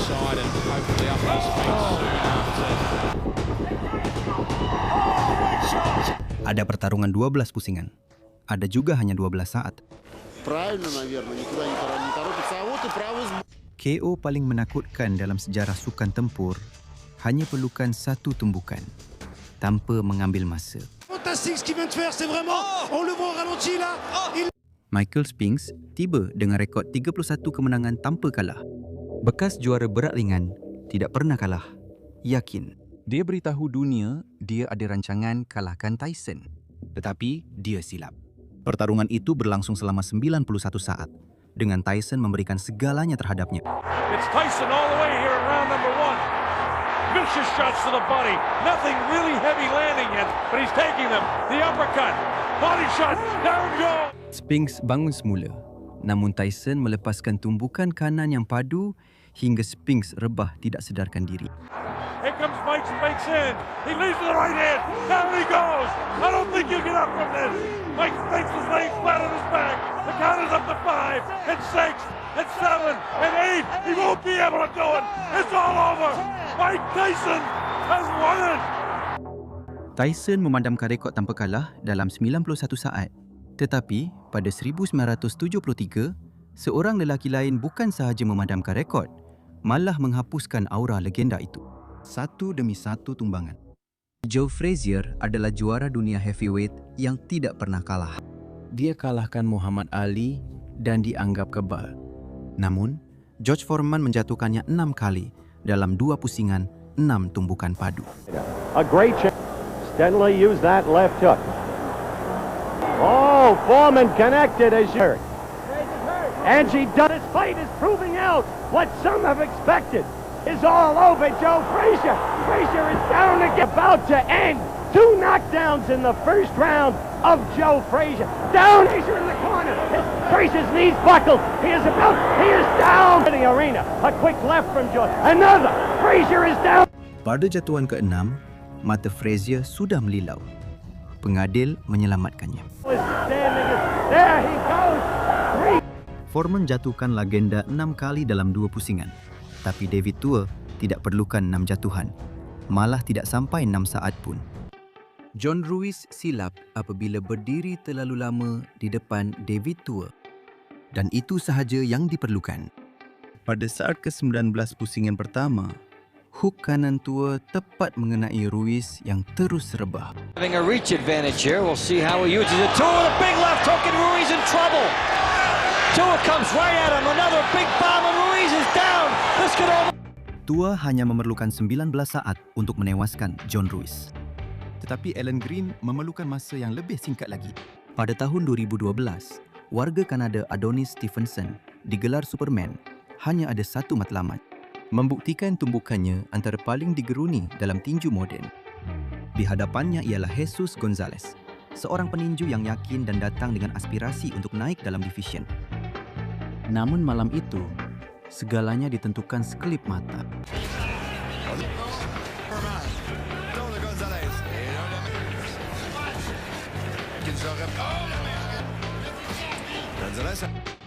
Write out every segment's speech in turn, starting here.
side and hopefully up to speed soon after. Ada pertarungan 12 pusingan. Ada juga hanya 12 saat. Правильно, наверное, никуда не торопится. А вот и право. KO paling menakutkan dalam sejarah sukan tempur hanya perlukan satu tumbukan tanpa mengambil masa. Fantastique ce qu'il vient de faire, c'est vraiment on le voit au ralenti là. Michael Spinks tiba dengan rekod 31 kemenangan tanpa kalah. Bekas juara berat ringan tidak pernah kalah. Yakin. Dia beritahu dunia dia ada rancangan kalahkan Tyson. Tetapi dia silap. Pertarungan itu berlangsung selama 91 saat dengan Tyson memberikan segalanya terhadapnya. It's Tyson all the way here in round number 1. Vicious shots to the body. Nothing really heavy landing yet, but he's taking them. The uppercut. Body shot. Down goes. Spinks bangun semula. Namun Tyson melepaskan tumbukan kanan yang padu hingga Spinks rebah tidak sedarkan diri. Here comes Mike Spinks in. He leads to the right hand. Down he goes. I don't think you get up from this. Mike Spinks is laying flat on his back. The count is up to 5 and 6 and 7 and 8. He won't be able to do it. It's all over. Mike Tyson has won it. Tyson memadamkan rekod tanpa kalah dalam 91 saat. Tetapi pada 1973, seorang lelaki lain bukan sahaja memadamkan rekod, malah menghapuskan aura legenda itu. Satu demi satu tumbangan. Joe Frazier adalah juara dunia heavyweight yang tidak pernah kalah. Dia kalahkan Muhammad Ali dan dianggap kebal. Namun, George Foreman menjatuhkannya 6 kali dalam 2 pusingan 6 tumbukan padu. A great chance. Stanley used that left hook. Oh, Foreman connected as you heard. And she does. This fight is proving out what some have expected. Is all over Joe Frazier. Frazier is down again. About to end. 2 knockdowns in the first round of Joe Frazier. Down Frazier in the corner. Frazier's knees buckled. He is down in the arena. A quick left from Joe. Another. Frazier is down. Pada jatuhan ke-6, mata Frazier sudah melilau. Pengadil menyelamatkannya. There he goes. Foreman jatuhkan legenda 6 kali dalam 2 pusingan. Tapi David Tua tidak perlukan 6 jatuhan. Malah tidak sampai 6 saat pun. John Ruiz silap apabila berdiri terlalu lama di depan David Tua. Dan itu sahaja yang diperlukan. Pada saat ke-19 pusingan pertama, hook kanan Tua tepat mengenai Ruiz yang terus rebah. Having a reach advantage here. We'll see how he uses it. Tua with a big left hook and Ruiz in trouble. Tua comes right at him. Another big bomb and Ruiz is down. This could over. Tua hanya memerlukan 19 saat untuk menewaskan John Ruiz. Tetapi Alan Green memerlukan masa yang lebih singkat lagi. Pada tahun 2012, warga Kanada Adonis Stevenson digelar Superman hanya ada satu matlamat. Membuktikan tumbukannya antara paling digeruni dalam tinju moden. Di hadapannya ialah Jesus Gonzalez, seorang peninju yang yakin dan datang dengan aspirasi untuk naik dalam division. Namun malam itu, segalanya ditentukan sekelip mata.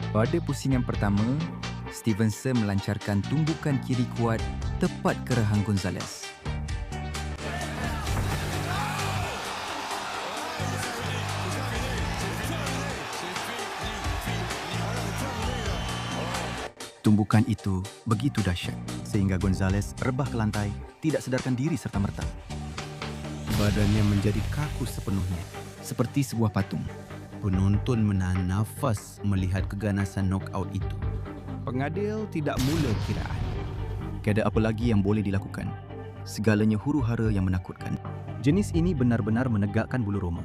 Pada pusingan pertama, Stevenson melancarkan tumbukan kiri kuat tepat ke rahang Gonzalez. Tumbukan itu begitu dahsyat sehingga Gonzalez rebah ke lantai, tidak sedarkan diri serta-merta. Badannya menjadi kaku sepenuhnya, seperti sebuah patung. Penonton menahan nafas melihat keganasan knockout itu. Pengadil tidak mula kiraan. Tiada apa lagi yang boleh dilakukan. Segalanya huru-hara yang menakutkan. Jenis ini benar-benar menegakkan bulu roma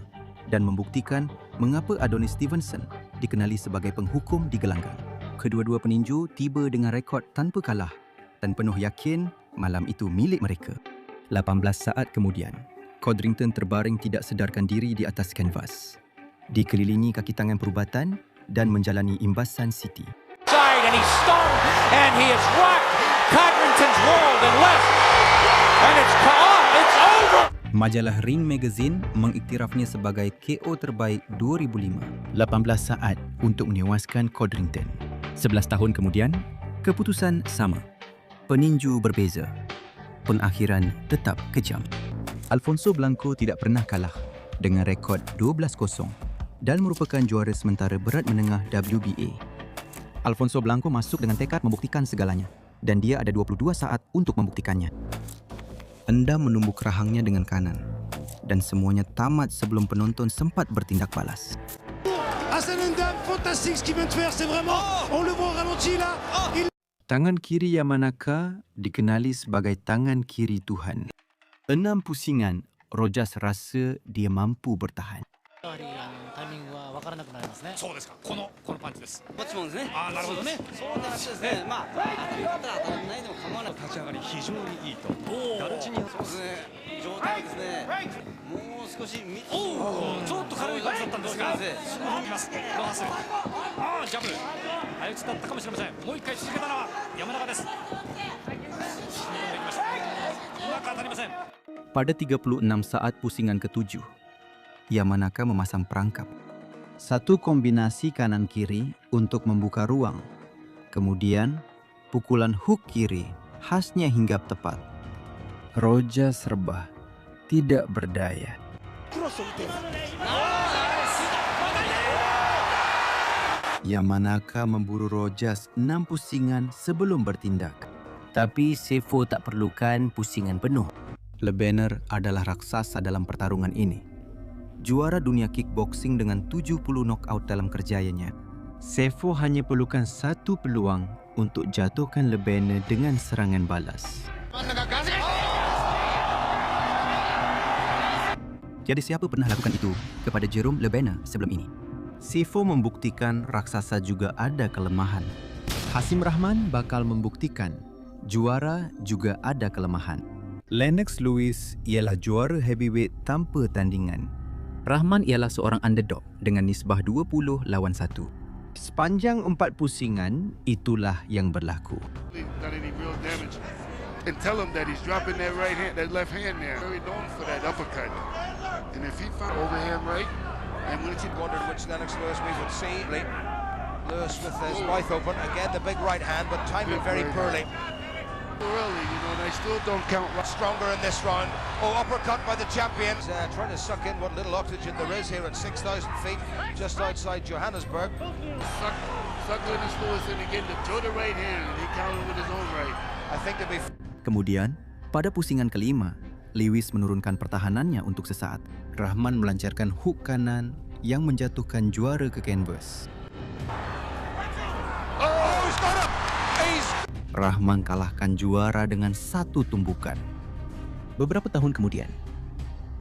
dan membuktikan mengapa Adonis Stevenson dikenali sebagai penghukum di gelanggang. Kedua-dua peninju tiba dengan rekod tanpa kalah dan penuh yakin malam itu milik mereka. 18 saat kemudian, Codrington terbaring tidak sedarkan diri di atas kanvas. Dikelilingi kaki tangan perubatan dan menjalani imbasan City. And he's stunned and he is rocked. Codrington's rolled and left. And it's over. Majalah Ring Magazine mengiktirafnya sebagai KO terbaik 2005. 18 saat untuk menewaskan Codrington. 11 tahun kemudian, keputusan sama. Peninju berbeza. Pengakhiran tetap kejam. Alfonso Blanco tidak pernah kalah dengan rekod 12-0 dan merupakan juara sementara berat menengah WBA. Alfonso Blanco masuk dengan tekad membuktikan segalanya dan dia ada 22 saat untuk membuktikannya. Endam menumbuk rahangnya dengan kanan dan semuanya tamat sebelum penonton sempat bertindak balas. Hassan Endam, fantastique ce qu'il vient de faire, c'est vraiment, on le voit au ralenti là. Tangan kiri Yamanaka dikenali sebagai tangan kiri Tuhan. 6 pusingan, Rojas rasa dia mampu bertahan. そうですか。このパンチです。こっちもですね。ああ、なるほどね。そうなんですね。まあ、当たったら当たらないでも構わない。立ち上がり非常にいいと。ガルチニそうですね。状態ですね。もう少しちちょっと軽いパンチだったんですが、すぐ踏みます。ロハス。ああ、ジャブ。相打ちだったかもしれません。もう一回続けたのは山中です。踏み込んでいきました。うまく当たりません。 Pada 36 saat pusingan ke-7, Yamanaka memasang perangkap. Satu kombinasi kanan-kiri untuk membuka ruang. Kemudian, pukulan hook kiri khasnya hinggap tepat. Rojas rebah, tidak berdaya. Yamanaka memburu Rojas 6 pusingan sebelum bertindak. Tapi Sefo tak perlukan pusingan penuh. Lebener adalah raksasa dalam pertarungan ini. Juara dunia kickboxing dengan 70 knockout dalam kerjayanya. Sefo hanya perlukan satu peluang untuk jatuhkan Lebener dengan serangan balas. Tiada siapa pernah lakukan itu kepada Jerome Lebener sebelum ini. Sefo membuktikan raksasa juga ada kelemahan. Hasim Rahman bakal membuktikan juara juga ada kelemahan. Lennox Lewis ialah juara heavyweight tanpa tandingan. Rahman ialah seorang underdog dengan nisbah 20 lawan 1. Sepanjang 4 pusingan, itulah yang berlaku. Not any real damage. And tell him that he's dropping that right hand, that left hand there. Very known for that uppercut. And if he found overhand right, and when it's wondered which Lennox Lewis we would see. Lewis with his mouth open again, the big right hand, but timed it very poorly. early, and I still don't count. Stronger in this round. Oh, uppercut by the champions. Trying to suck in what little oxygen there is here at 6,000 feet, just outside Johannesburg. Suck Lennox Lewis in again to throw the right hand, and he countered with his own right. I think to be. Kemudian, pada pusingan kelima, Lewis menurunkan pertahanannya untuk sesaat. Rahman melancarkan hook kanan yang menjatuhkan juara ke kanvas. Oh, he's got him! Rahman kalahkan juara dengan satu tumbukan. Beberapa tahun kemudian,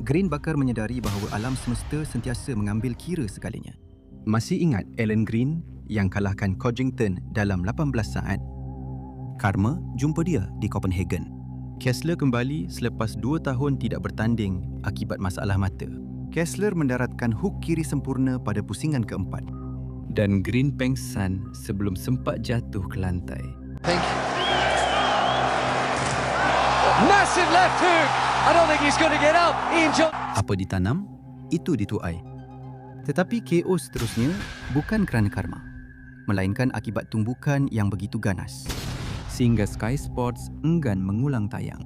Greenbacker menyedari bahawa alam semesta sentiasa mengambil kira segalanya. Masih ingat Alan Green yang kalahkan Codrington dalam 18 saat? Karma jumpa dia di Copenhagen. Kessler kembali selepas 2 tahun tidak bertanding akibat masalah mata. Kessler mendaratkan hook kiri sempurna pada pusingan keempat. Dan Green pengsan sebelum sempat jatuh ke lantai. Massive left hook. I don't think he's going to get up. Apa ditanam, itu dituai. Tetapi KO seterusnya bukan kerana karma, melainkan akibat tumbukan yang begitu ganas, sehingga Sky Sports enggan mengulang tayang.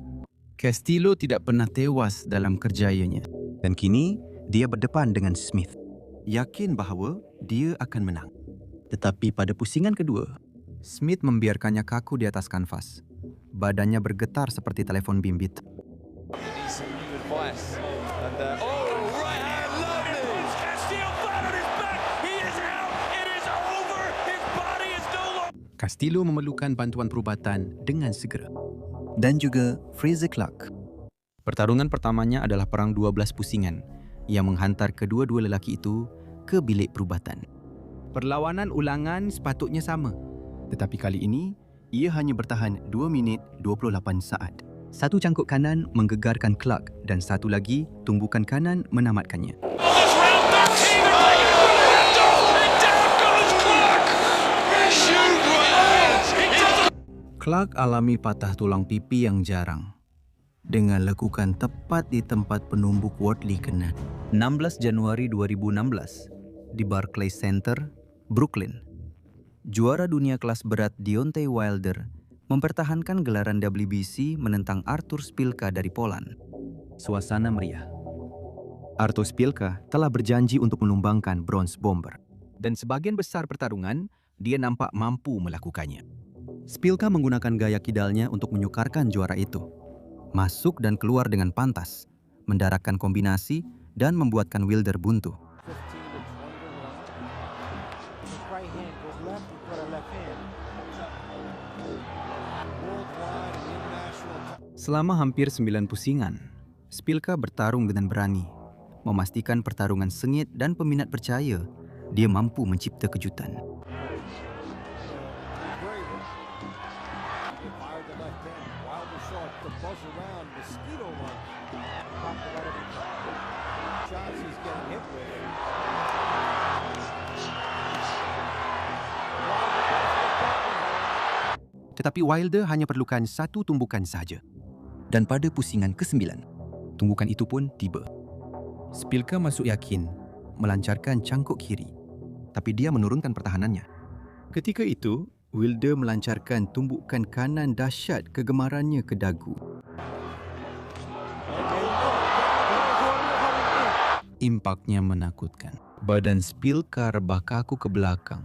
Castillo tidak pernah tewas dalam kerjayanya, dan kini dia berdepan dengan Smith, yakin bahawa dia akan menang. Tetapi pada pusingan kedua, Smith membiarkannya kaku di atas kanvas. Badannya bergetar seperti telefon bimbit. Castillo memerlukan bantuan perubatan dengan segera. Dan juga Frazer Clark. Pertarungan pertamanya adalah perang 12 pusingan yang menghantar kedua-dua lelaki itu ke bilik perubatan. Perlawanan ulangan sepatutnya sama. Tetapi kali ini, ia hanya bertahan 2 minit 28 saat. Satu cangkuk kanan menggegarkan Clark dan satu lagi tumbukan kanan menamatkannya. Clark alami patah tulang pipi yang jarang dengan lekukan tepat di tempat penumbuk Wardley kena. 16 Januari 2016 di Barclays Center, Brooklyn. Juara dunia kelas berat Deontay Wilder mempertahankan gelaran WBC menentang Artur Szpilka dari Poland. Suasana meriah. Artur Szpilka telah berjanji untuk menumbangkan Bronze Bomber. Dan sebagian besar pertarungan, dia nampak mampu melakukannya. Szpilka menggunakan gaya kidalnya untuk menyukarkan juara itu. Masuk dan keluar dengan pantas, mendaratkan kombinasi dan membuatkan Wilder buntu. Selama hampir 9 pusingan, Szpilka bertarung dengan berani, memastikan pertarungan sengit dan peminat percaya dia mampu mencipta kejutan. Tetapi Wilder hanya perlukan satu tumbukan sahaja. Dan pada pusingan ke-9, tumbukan itu pun tiba. Szpilka masuk yakin melancarkan cangkuk kiri, tapi dia menurunkan pertahanannya. Ketika itu, Wilder melancarkan tumbukan kanan dahsyat kegemarannya ke dagu. Impaknya menakutkan. Badan Szpilka rebah kaku ke belakang,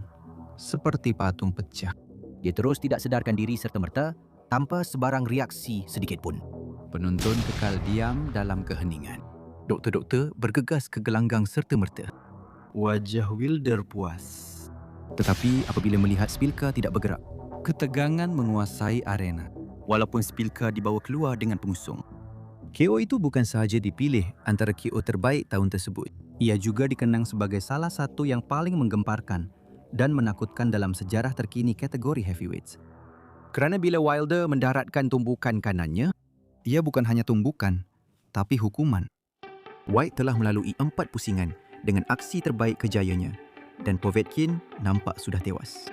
seperti patung pecah. Dia terus tidak sedarkan diri serta-merta tanpa sebarang reaksi sedikit pun. Penonton kekal diam dalam keheningan. Doktor-doktor bergegas ke gelanggang serta-merta. Wajah Wilder puas. Tetapi apabila melihat Szpilka tidak bergerak, ketegangan menguasai arena. Walaupun Szpilka dibawa keluar dengan pengusung. KO itu bukan sahaja dipilih antara KO terbaik tahun tersebut. Ia juga dikenang sebagai salah satu yang paling menggemparkan dan menakutkan dalam sejarah terkini kategori heavyweights. Kerana bila Wilder mendaratkan tumbukan kanannya, ia bukan hanya tumbukan, tapi hukuman. White telah melalui 4 pusingan dengan aksi terbaik kejayanya dan Povetkin nampak sudah tewas.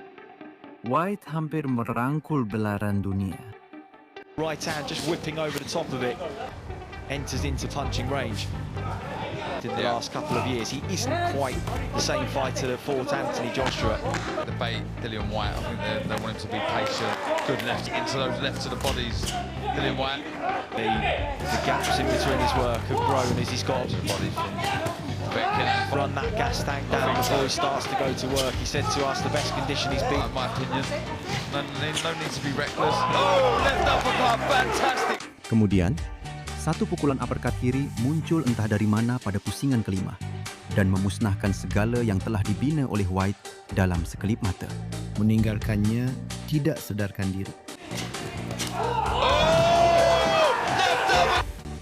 White hampir merangkul gelaran dunia. Right hand just whipping over the top of it. Enters into punching range. In the last couple of years, he isn't quite the same fighter that fought Anthony Joshua. Debate Dillian White. I think they want him to be patient. Good left into those left to the bodies. Dillian White. The gaps in between his work have grown as he's got to the bodies. Run that gas tank down before he starts to go to work. He said to us the best condition he's been. In my opinion, no need to be reckless. Oh, left uppercut, fantastic. Kemudian, satu pukulan uppercut kiri muncul entah dari mana pada pusingan kelima dan memusnahkan segala yang telah dibina oleh White dalam sekelip mata, meninggalkannya tidak sedarkan diri.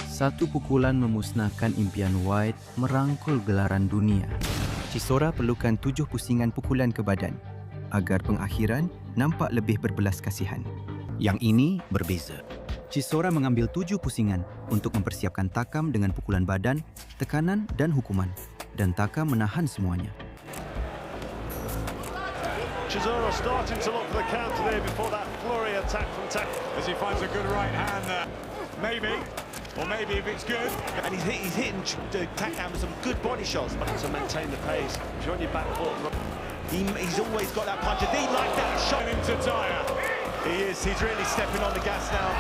Satu pukulan memusnahkan impian White merangkul gelaran dunia. Chisora perlukan 7 pusingan pukulan ke badan agar pengakhiran nampak lebih berbelas kasihan. Yang ini berbeza. Chisora mengambil 7 pusingan untuk mempersiapkan Takam dengan pukulan badan, tekanan dan hukuman. Dan Takam menahan semuanya. Chisora starting to look for the counter there before that flurry attack from Takam. As he finds a good right hand there. Maybe. Or maybe if it's good. And he's hitting Takam with some good body shots. But to maintain the pace, if you're on your back foot, he's always got that punch. He like that shot into tire. He's really stepping on the gas now,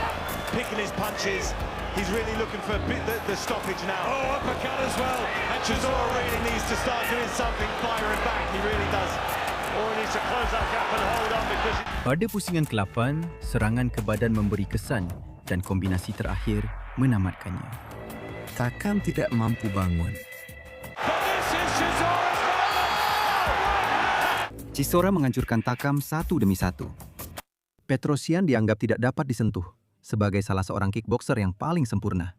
picking his punches. He's really looking for the stoppage now. Oh, uppercut as well. And Chisora really needs to start doing something, firing back. He really does. Or he needs to close that gap and hold on because... Pada pusingan ke-8, serangan ke badan memberi kesan dan kombinasi terakhir menamatkannya. Takam tidak mampu bangun. Chisora menghancurkan Takam satu demi satu. Petrosyan dianggap tidak dapat disentuh sebagai salah seorang kickboxer yang paling sempurna.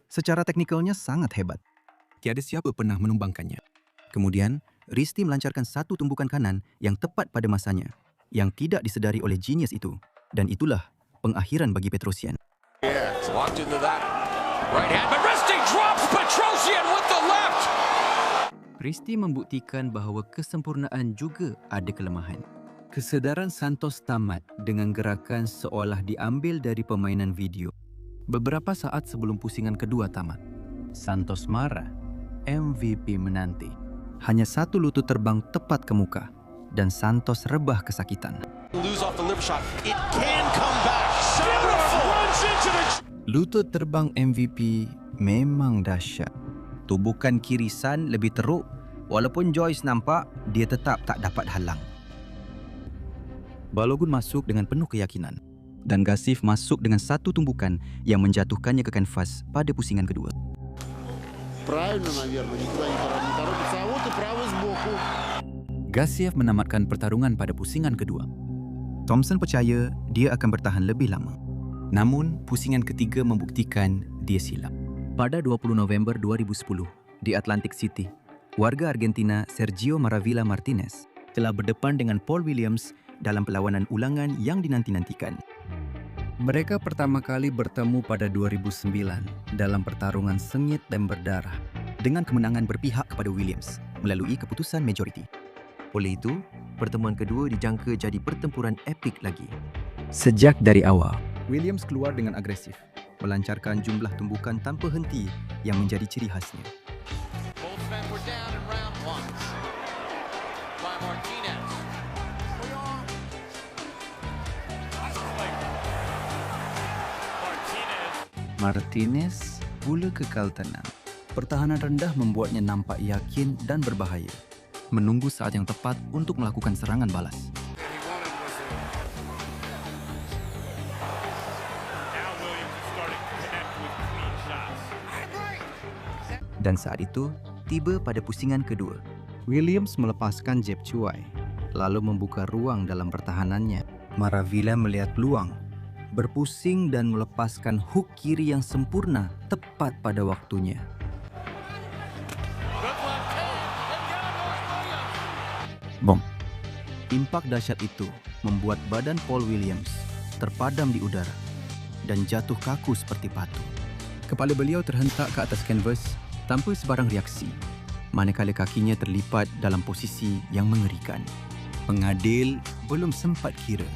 Secara teknikalnya sangat hebat. Tiada siapa pernah menumbangkannya. Kemudian, Risti melancarkan satu tumbukan kanan yang tepat pada masanya, yang tidak disedari oleh genius itu. Dan itulah pengakhiran bagi Petrosyan. Walked into that right hand, but Risti drops Petrosyan with the left. Risti membuktikan bahawa kesempurnaan juga ada kelemahan. Kesedaran Santos tamat dengan gerakan seolah diambil dari permainan video. Beberapa saat sebelum pusingan kedua tamat, Santos marah. MVP menanti. Hanya satu lutut terbang tepat ke muka dan Santos rebah kesakitan. Lose off the liver shot. It can come back. Lutut terbang MVP memang dahsyat. Tubukan kiri San lebih teruk, walaupun Joyce nampak dia tetap tak dapat halang. Balogun masuk dengan penuh keyakinan dan Gassif masuk dengan satu tumbukan yang menjatuhkannya ke kanvas pada pusingan kedua. Gassif menamatkan pertarungan pada pusingan kedua. Thompson percaya dia akan bertahan lebih lama. Namun, pusingan ketiga membuktikan dia silap. Pada 20 November 2010, di Atlantic City, warga Argentina Sergio Maravilla Martinez telah berdepan dengan Paul Williams dalam perlawanan ulangan yang dinanti-nantikan. Mereka pertama kali bertemu pada 2009 dalam pertarungan sengit dan berdarah dengan kemenangan berpihak kepada Williams melalui keputusan majoriti. Oleh itu, pertemuan kedua dijangka jadi pertempuran epik lagi. Sejak dari awal, Williams keluar dengan agresif, melancarkan jumlah tumbukan tanpa henti yang menjadi ciri khasnya. Both men were down in round one by Martinez. Martinez pula kekal tenang. Pertahanan rendah membuatnya nampak yakin dan berbahaya. Menunggu saat yang tepat untuk melakukan serangan balas. Dan saat itu, tiba pada pusingan kedua. Williams melepaskan jab cuai, lalu membuka ruang dalam pertahanannya. Maravilla melihat peluang, berpusing dan melepaskan hook kiri yang sempurna tepat pada waktunya. Bom. Impak dahsyat itu membuat badan Paul Williams terpadam di udara dan jatuh kaku seperti patung. Kepala beliau terhentak ke atas kanvas tanpa sebarang reaksi, manakala kakinya terlipat dalam posisi yang mengerikan. Pengadil belum sempat kira.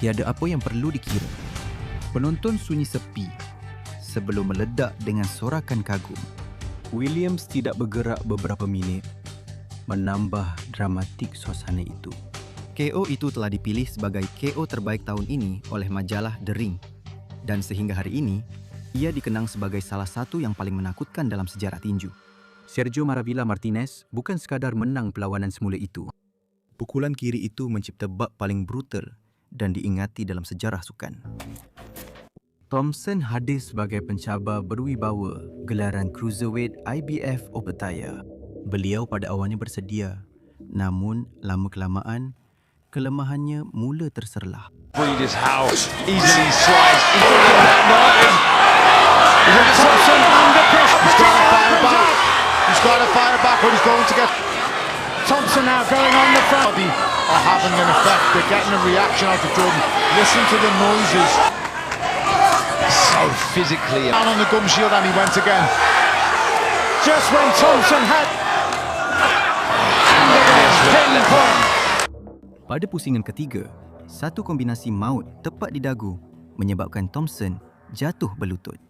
Tiada apa yang perlu dikira. Penonton sunyi sepi sebelum meledak dengan sorakan kagum. Williams tidak bergerak beberapa minit, menambah dramatik suasana itu. KO itu telah dipilih sebagai KO terbaik tahun ini oleh majalah The Ring, dan sehingga hari ini, ia dikenang sebagai salah satu yang paling menakutkan dalam sejarah tinju. Sergio Maravilla Martinez bukan sekadar menang perlawanan semula itu. Pukulan kiri itu mencipta bab paling brutal dan diingati dalam sejarah sukan. Thompson hadir sebagai pencabar berwibawa gelaran Cruiserweight IBF Opetaya. Beliau pada awalnya bersedia, namun lama-kelamaan, kelemahannya mula terserlah. Breeders' house, easily sliced into the back. Thompson under pressure. He's got to fire back. He's got to fire back, but he's going to get... Thompson now going on the front. Are having an effect. They're getting a reaction out of Jordan. Listen to the noises. So physically. Down on the gum shield and he went again. Just when Thompson had... Pada pusingan ketiga, satu kombinasi maut tepat di dagu menyebabkan Thompson jatuh berlutut.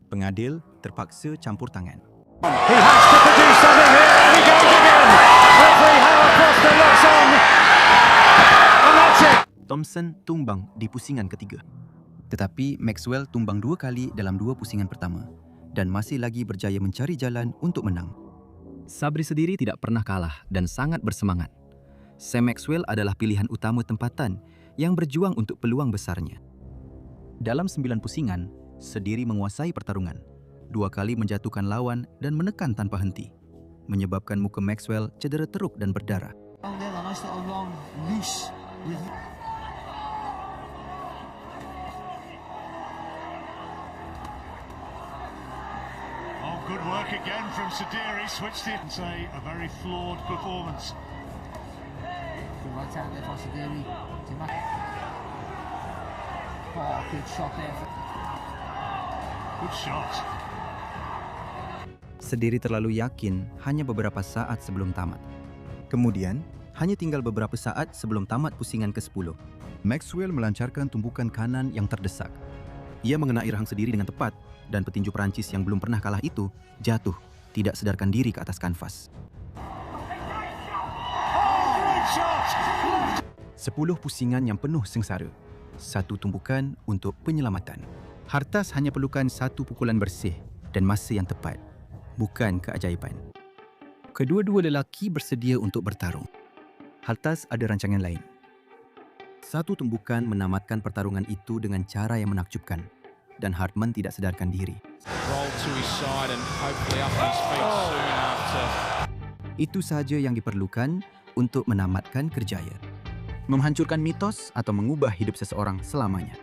Pengadil terpaksa campur tangan. He has to produce something here and he goes again. Referee Howard Costa looks on. And that's it. Thompson tumbang di pusingan ketiga. Tetapi Maxwell tumbang 2 kali dalam 2 pusingan pertama dan masih lagi berjaya mencari jalan untuk menang. Sabri sendiri tidak pernah kalah dan sangat bersemangat. Sam Maxwell adalah pilihan utama tempatan yang berjuang untuk peluang besarnya. Dalam 9 pusingan, Sediri menguasai pertarungan. 2 kali menjatuhkan lawan dan menekan tanpa henti, menyebabkan muka Maxwell cedera teruk dan berdarah. Good work again from Sediri. Switched it and say a very flawed performance. Good right hand there for Sediri. Oh, good shot there. Good shot. Sediri terlalu yakin hanya beberapa saat sebelum tamat. Kemudian, hanya tinggal beberapa saat sebelum tamat pusingan ke-10. Maxwell melancarkan tumbukan kanan yang terdesak. Ia mengenai rahang Sediri dengan tepat dan petinju Perancis yang belum pernah kalah itu jatuh, tidak sedarkan diri ke atas kanvas. 10 pusingan yang penuh sengsara. 1 tumpukan untuk penyelamatan. Hartas hanya perlukan 1 pukulan bersih dan masa yang tepat, bukan keajaiban. Kedua-dua lelaki bersedia untuk bertarung. Hartas ada rancangan lain. 1 tumbukan menamatkan pertarungan itu dengan cara yang menakjubkan dan Hardman tidak sedarkan diri. Itu sahaja yang diperlukan untuk menamatkan kerjaya. Menghancurkan mitos atau mengubah hidup seseorang selamanya.